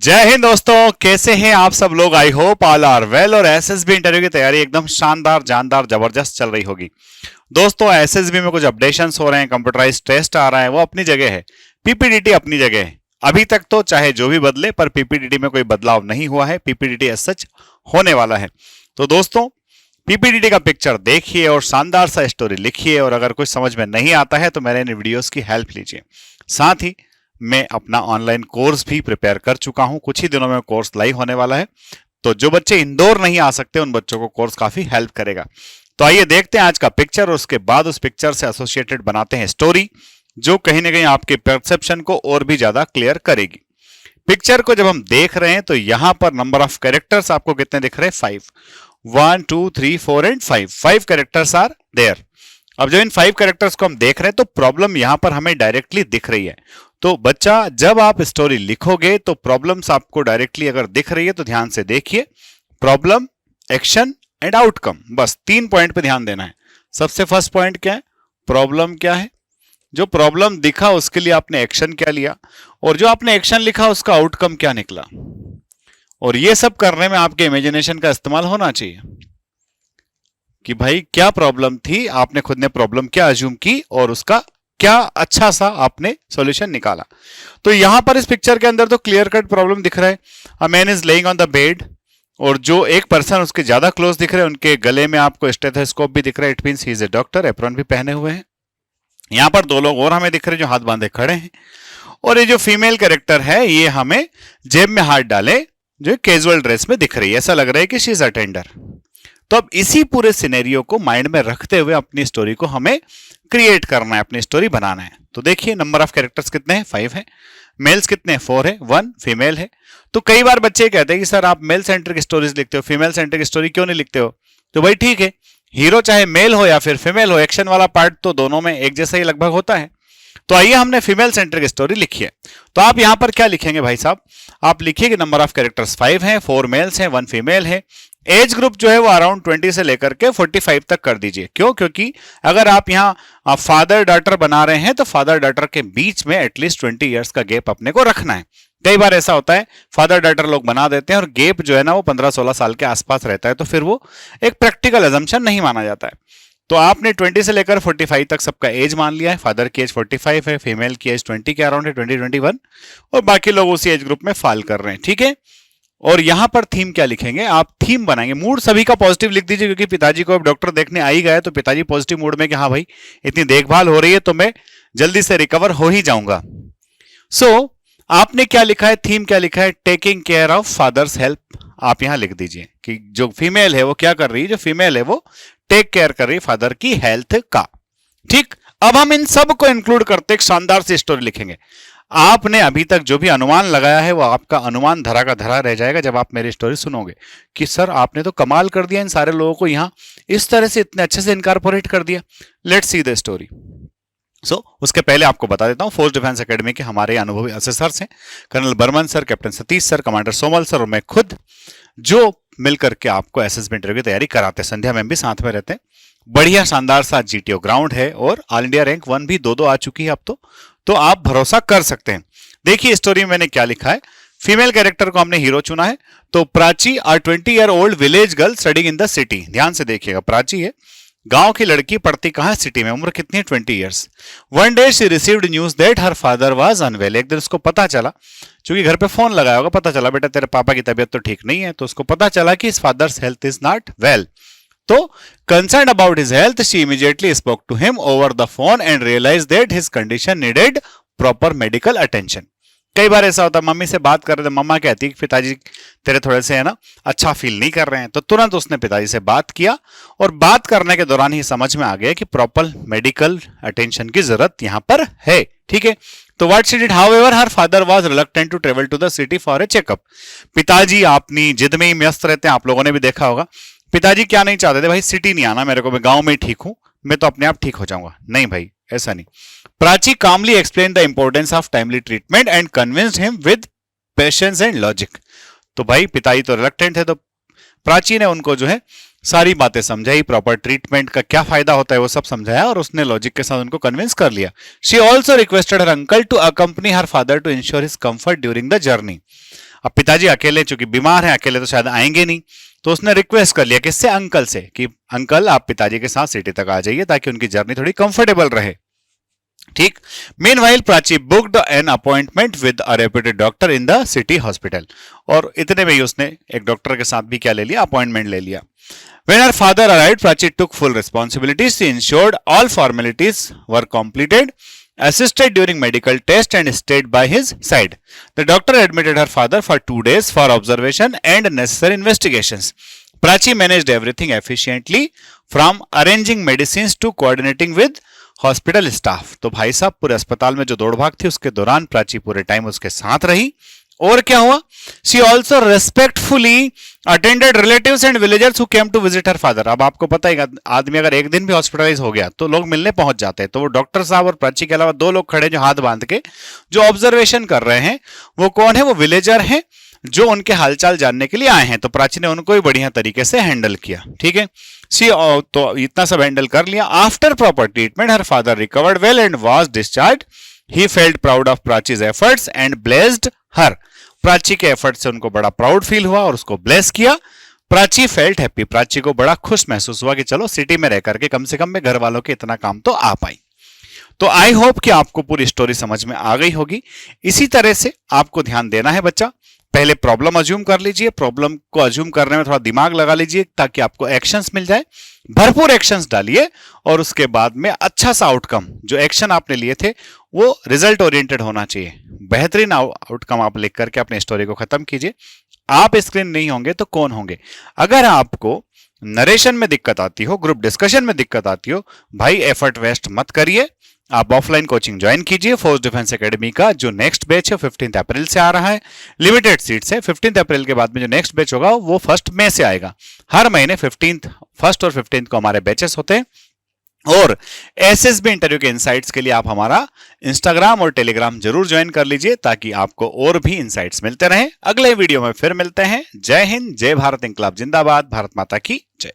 जय हिंद दोस्तों, कैसे हैं आप सब लोग। I hope all are well. और एसएसबी इंटरव्यू की तैयारी एकदम शानदार, जानदार, जबरदस्त चल रही होगी। दोस्तों एसएसबी में कुछ अपडेशंस हो रहे हैं, कंप्यूटराइज्ड टेस्ट आ रहा है, वो अपनी जगह है, पीपीडीटी अपनी जगह है। अभी तक तो चाहे जो भी बदले, पर पीपीडीटी में कोई बदलाव नहीं हुआ है। पीपीडीटी एज सच होने वाला है। तो दोस्तों पीपीडीटी का पिक्चर देखिए और शानदार सा स्टोरी लिखिए, और अगर कुछ समझ में नहीं आता है तो मेरे इन वीडियोस की हेल्प लीजिए। साथ ही मैं अपना ऑनलाइन कोर्स भी प्रिपेयर कर चुका हूं, कुछ ही दिनों में कोर्स लाइव होने वाला है। तो जो बच्चे इंदौर नहीं आ सकते उन बच्चों को कोर्स काफी हेल्प करेगा। तो आइए देखते हैं आज का पिक्चर, और उसके बाद उस पिक्चर से एसोसिएटेड बनाते हैं स्टोरी, जो कहीं ना कहीं आपके परसेप्शन को और भी ज्यादा क्लियर करेगी। पिक्चर को जब हम देख रहे हैं तो यहां पर नंबर ऑफ कैरेक्टर्स आपको कितने दिख रहे हैं? 5, 1 2 3 4 एंड 5 कैरेक्टर्स आर देयर। अब जब इन 5 कैरेक्टर्स को हम देख रहे हैं तो प्रॉब्लम यहां पर हमें डायरेक्टली दिख रही है। तो बच्चा जब आप स्टोरी लिखोगे तो प्रॉब्लम्स आपको डायरेक्टली अगर दिख रही है तो ध्यान से देखिए। प्रॉब्लम, एक्शन एंड आउटकम, बस 3 पॉइंट पे ध्यान देना है। सबसे फर्स्ट पॉइंट क्या है? प्रॉब्लम क्या है? जो प्रॉब्लम दिखा उसके लिए आपने एक्शन क्या लिया, और जो आपने एक्शन लिखा उसका आउटकम क्या निकला। और ये सब करने में आपके इमेजिनेशन का इस्तेमाल होना चाहिए कि भाई क्या प्रॉब्लम थी, आपने खुद ने प्रॉब्लम क्या अज्यूम की और उसका क्या अच्छा सा आपने सॉल्यूशन निकाला। तो यहां पर इस पिक्चर के अंदर तो क्लियर कट प्रॉब्लम दिख रहा है। A man is laying on the bed, और जो एक पर्सन उसके ज्यादा क्लोज दिख रहे हैं उनके गले में आपको स्टेथोस्कोप भी दिख रहा है। It means he is a doctor, apron भी पहने हुए हैं। यहां पर 2 लोग और हमें दिख रहे हैं जो हाथ बांधे खड़े हैं, और ये जो फीमेल कैरेक्टर है ये हमें जेब में हाथ डाले जो कैजुअल ड्रेस में दिख रही है। ऐसा लग रहा है कि शी इज अटेंडर। तो अब इसी पूरे सिनेरियो को माइंड में रखते हुए अपनी स्टोरी को हमें क्रिएट करना है, अपनी स्टोरी बनाना है। तो देखिए नंबर ऑफ कैरेक्टर्स कितने हैं? 5 है। मेल्स कितने हैं? 4 है। 1 फीमेल है। तो कई बार बच्चे कहते हैं कि सर आप मेल सेंट्रिक स्टोरीज लिखते हो, फीमेल सेंट्रिक स्टोरी क्यों नहीं लिखते हो? तो भाई ठीक है, हीरो चाहे मेल हो या फिर फीमेल हो, एक्शन वाला पार्ट तो दोनों में एक जैसा ही लगभग होता है। तो आइए हमने फीमेल सेंट्रिक स्टोरी लिखी है। तो आप यहां पर क्या लिखेंगे भाई साहब? आप लिखिए कि नंबर ऑफ कैरेक्टर्स 5 हैं, 4 मेल्स हैं, 1 फीमेल है। एज ग्रुप जो है वो अराउंड 20 से लेकर के 45 तक कर दीजिए। क्यों? क्योंकि अगर आप यहाँ फादर डॉटर बना रहे हैं तो फादर डॉटर के बीच में एटलीस्ट 20 ईयर्स का गैप अपने को रखना है। कई बार ऐसा होता है फादर डॉटर लोग बना देते हैं और गैप जो है ना वो 15-16 साल के आसपास रहता है, तो फिर वो एक प्रैक्टिकल अजम्पशन नहीं माना जाता है। तो आपने 20 से लेकर 45 तक सबका एज मान लिया है। फादर की एज 45 है, फीमेल की एज 20 के अराउंड है, 20-21, और बाकी लोग उसी एज ग्रुप में फॉल कर रहे हैं। ठीक है। और यहां पर थीम क्या लिखेंगे? आप थीम बनाएंगे। मूड सभी का पॉजिटिव लिख दीजिए, क्योंकि पिताजी को अब डॉक्टर देखने आ ही गए तो पिताजी पॉजिटिव मूड में कि हाँ भाई इतनी देखभाल हो रही है तो मैं जल्दी से रिकवर हो ही जाऊंगा। सो आपने क्या लिखा है? थीम क्या लिखा है? Taking care of father's help. आप यहां लिख दीजिए कि जो फीमेल है वो क्या कर रही है? जो फीमेल है वो टेक केयर कर रही है फादर की हेल्थ का। ठीक। अब हम इन सब को इंक्लूड करते एक शानदार सी स्टोरी लिखेंगे। आपने अभी तक जो भी अनुमान लगाया है वो आपका अनुमान धरा का धरा रह जाएगा जब आप मेरी स्टोरी सुनोगे कि सर आपने तो कमाल कर दिया, इन सारे लोगों को यहां इस तरह से इतने अच्छे से इनकॉर्पोरेट कर दिया। Let's see the story. उसके पहले आपको बता देता हूं फोर्स डिफेंस एकेडमी के हमारे अनुभवी असेसर्स हैं colonel Barman sir, captain Satish sir, commander Somal sir और मैं खुद, जो मिलकर के आपको एसएसबी इंटरव्यू की तैयारी कराते हैं। संध्या मैम भी साथ में रहते हैं। बढ़िया शानदार सा जीटीओ ग्राउंड है, और ऑल इंडिया रैंक 1 भी 2-2 आ चुकी है अब तो आप भरोसा कर सकते हैं। देखिए स्टोरी में मैंने क्या लिखा है। फीमेल कैरेक्टर को हमने हीरो चुना है। तो प्राची, आ 20-year-old village girl studying in the city. ध्यान से देखिएगा, प्राची है, गांव की लड़की, पढ़ती कहां? सिटी में। उम्र कितनी है? 20 years. One day she received news that her father was unwell. एक दिन उसको पता चला, क्योंकि घर पे फोन लगाया होगा, पता चला बेटा तेरे पापा की तबीयत तो ठीक नहीं है। तो उसको पता चला कि his father's health is not well. तो concern about his health she immediately spoke to him over the phone and realize that his condition needed proper medical attention. कई बार ऐसा होता है, मम्मी से बात कर रहे थे, मम्मा कहती है कि पिताजी तेरे थोड़े से है ना अच्छा फील नहीं कर रहे हैं। तो तुरंत उसने पिताजी से बात किया, और बात करने के दौरान ही समझ में आ गया कि प्रॉपर मेडिकल अटेंशन की जरूरत यहां पर है। ठीक है। तो what she did, however her father was reluctant to travel to the city for a checkup. पिताजी अपनी जिद में ही व्यस्त रहते हैं, आप लोगों ने भी देखा होगा। पिताजी क्या नहीं चाहते थे? भाई सिटी नहीं आना मेरे को, मैं गांव में ही ठीक हूं, मैं तो अपने आप ठीक हो जाऊंगा। नहीं भाई, ऐसा नहीं। Prachi calmly explained the importance of timely treatment and convinced him with patience and logic। तो भाई पिताजी तो रिलक्टेंट है, तो प्राची ने उनको जो है सारी बातें समझाई, प्रॉपर ट्रीटमेंट का क्या फायदा होता है वो सब समझाया, और उसने लॉजिक के साथ उनको कन्विंस कर लिया। She also requested her uncle to accompany her father to ensure his comfort during the journey. अब पिताजी अकेले चूंकि बीमार हैं, अकेले तो शायद आएंगे नहीं, तो उसने रिक्वेस्ट कर लिया किससे, अंकल से, कि अंकल आप पिताजी के साथ सिटी तक आ जाइए ताकि उनकी जर्नी थोड़ी कंफर्टेबल रहे। ठीक। Meanwhile Prachi booked an appointment with a reputed doctor in the city hospital, और इतने में ही उसने एक डॉक्टर के साथ भी क्या ले लिया, अपॉइंटमेंट ले लिया। When her father arrived, Prachi took full responsibilities. She ensured all formalities were completed, assisted during medical tests, and stayed by his side. The doctor admitted her father for 2 days for observation and necessary investigations. Prachi managed everything efficiently, from arranging medicines to coordinating with hospital staff. तो भाई साहब पूरे अस्पताल में जो दौड़ भाग थी उसके दौरान प्राची पूरे टाइम उसके साथ रही। और क्या हुआ, she also respectfully attended relatives and villagers who came to visit her father. अब आपको पता है आदमी अगर एक दिन भी हॉस्पिटलाइज हो गया तो लोग मिलने पहुंच जाते हैं, तो वो डॉक्टर साहब और प्राची के अलावा 2 लोग खड़े जो हाथ बांध के जो ऑब्जर्वेशन कर रहे हैं, वो कौन है, वो विलेजर हैं जो उनके हालचाल जानने के लिए आए हैं। तो प्राची ने उनको भी बढ़िया तरीके से हैंडल किया। ठीक है, सी तो इतना सब हैंडल कर लिया। After proper treatment her father recovered well and was discharge. He felt proud of Prachi's efforts and blessed her. Prachi के एफर्ट से उनको बड़ा प्राउड फील हुआ और उसको ब्लेस किया। प्राची फेल्ट हैप्पी, प्राची को बड़ा खुश महसूस हुआ कि चलो सिटी में रह करके कम से कम में घर वालों के इतना काम तो आ पाई। तो आई होप कि आपको पूरी स्टोरी समझ में आ गई होगी। इसी तरह से आपको ध्यान देना है बच्चा, पहले प्रॉब्लम अज्यूम कर लीजिए, प्रॉब्लम को अज्यूम करने में थोड़ा दिमाग लगा लीजिए ताकि आपको एक्शंस मिल जाए, भरपूर एक्शंस डालिए और उसके बाद में अच्छा सा आउटकम, जो एक्शन आपने लिए थे वो रिजल्ट ओरिएंटेड होना चाहिए। बेहतरीन आउटकम आप लिख करके अपने स्टोरी को खत्म कीजिए। आप स्क्रीन नहीं होंगे तो कौन होंगे? अगर आपको नरेशन में दिक्कत आती हो, ग्रुप डिस्कशन में दिक्कत आती हो, भाई एफर्ट वेस्ट मत करिए, आप ऑफलाइन कोचिंग ज्वाइन कीजिए फोर्स डिफेंस एकेडमी का जो नेक्स्ट बैच है 15 अप्रैल से आ रहा है। लिमिटेड सीट्स है, 15 अप्रैल के बाद में जो नेक्स्ट बैच होगा वो 1 मई से आएगा। हर महीने 1st और 15 को हमारे बैचेस होते हैं। और एसएसबी इंटरव्यू के इनसाइट्स के लिए आप हमारा इंस्टाग्राम और टेलीग्राम जरूर ज्वाइन कर लीजिए ताकि आपको और भी इनसाइट्स मिलते रहें। अगले वीडियो में फिर मिलते हैं। जय हिंद, जय भारत, इंकलाब जिंदाबाद, भारत माता की जय।